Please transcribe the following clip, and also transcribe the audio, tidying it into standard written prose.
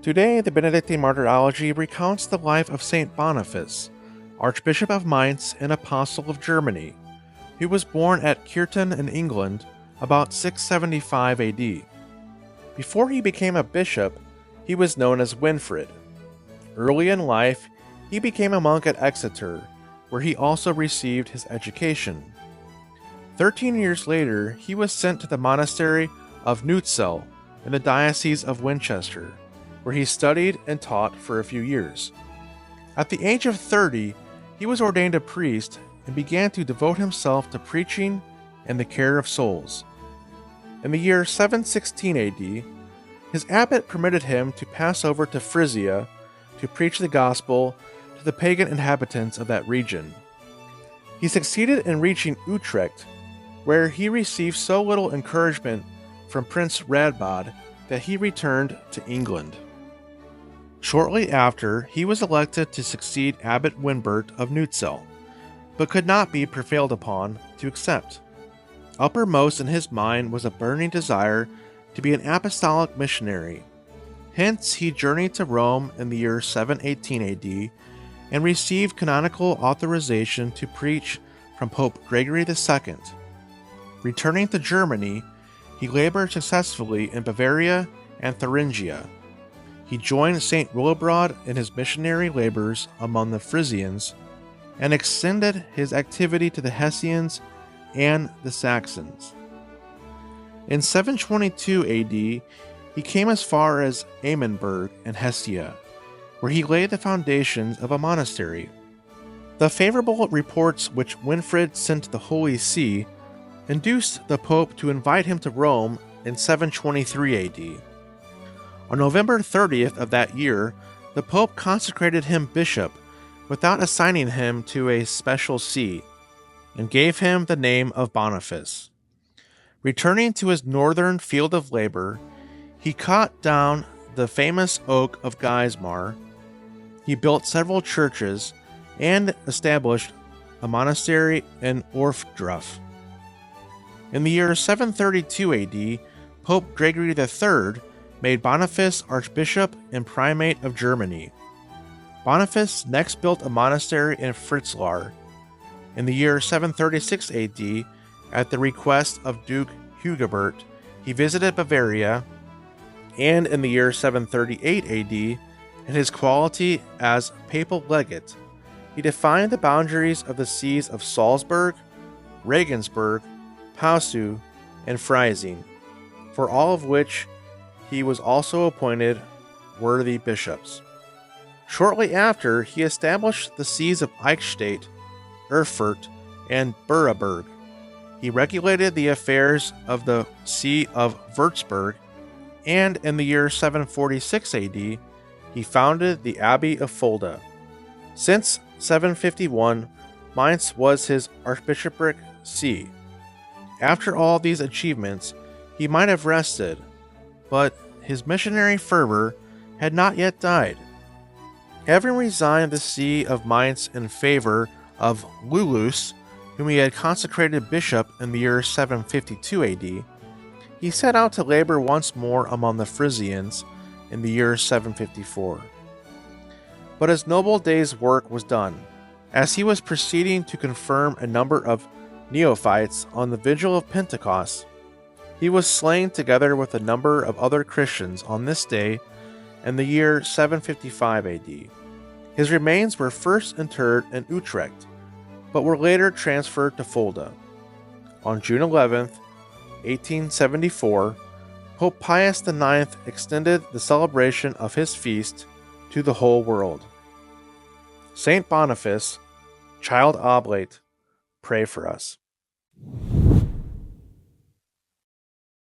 Today, the Benedictine Martyrology recounts the life of Saint Boniface, Archbishop of Mainz and Apostle of Germany, who was born at Kirton in England about 675 AD. Before he became a bishop, he was known as Winfrid. Early in life, he became a monk at Exeter, where he also received his education. 13 years later, he was sent to the Monastery of Neutzel in the Diocese of Winchester, where he studied and taught for a few years. At the age of 30, he was ordained a priest and began to devote himself to preaching and the care of souls. In the year 716 AD, his abbot permitted him to pass over to Frisia to preach the gospel to the pagan inhabitants of that region. He succeeded in reaching Utrecht, where he received so little encouragement from Prince Radbod that he returned to England. Shortly after, he was elected to succeed Abbot Winbert of Neutzel, but could not be prevailed upon to accept. Uppermost in his mind was a burning desire to be an apostolic missionary. Hence, he journeyed to Rome in the year 718 AD and received canonical authorization to preach from Pope Gregory II. Returning to Germany, he labored successfully in Bavaria and Thuringia. He joined St. Willibrord in his missionary labors among the Frisians and extended his activity to the Hessians and the Saxons. In 722 AD, he came as far as Ammenberg in Hessia, where he laid the foundations of a monastery. The favorable reports which Winfrid sent to the Holy See induced the Pope to invite him to Rome in 723 AD. On November 30th of that year, the Pope consecrated him bishop without assigning him to a special see, and gave him the name of Boniface. Returning to his northern field of labor, he cut down the famous oak of Geismar. He built several churches and established a monastery in Orfdruf. In the year 732 AD, Pope Gregory III made Boniface Archbishop and Primate of Germany. Boniface next built a monastery in Fritzlar. In the year 736 AD, at the request of Duke Hugobert, he visited Bavaria, and in the year 738 AD, in his quality as papal legate, he defined the boundaries of the sees of Salzburg, Regensburg, Passau, and Freising, for all of which he was also appointed worthy bishops. Shortly after, he established the sees of Eichstätt, Erfurt, and Beraberg. He regulated the affairs of the See of Würzburg, and in the year 746 AD, he founded the Abbey of Fulda. Since 751, Mainz was his archbishopric see. After all these achievements, he might have rested, but his missionary fervor had not yet died. Having resigned the see of Mainz in favor of Lullus, whom he had consecrated bishop in the year 752 AD, he set out to labor once more among the Frisians in the year 754. But his noble day's work was done. As he was proceeding to confirm a number of neophytes on the vigil of Pentecost, he was slain together with a number of other Christians on this day in the year 755 AD. His remains were first interred in Utrecht, but were later transferred to Fulda. On June 11th, 1874, Pope Pius IX extended the celebration of his feast to the whole world. Saint Boniface, Child Oblate, pray for us.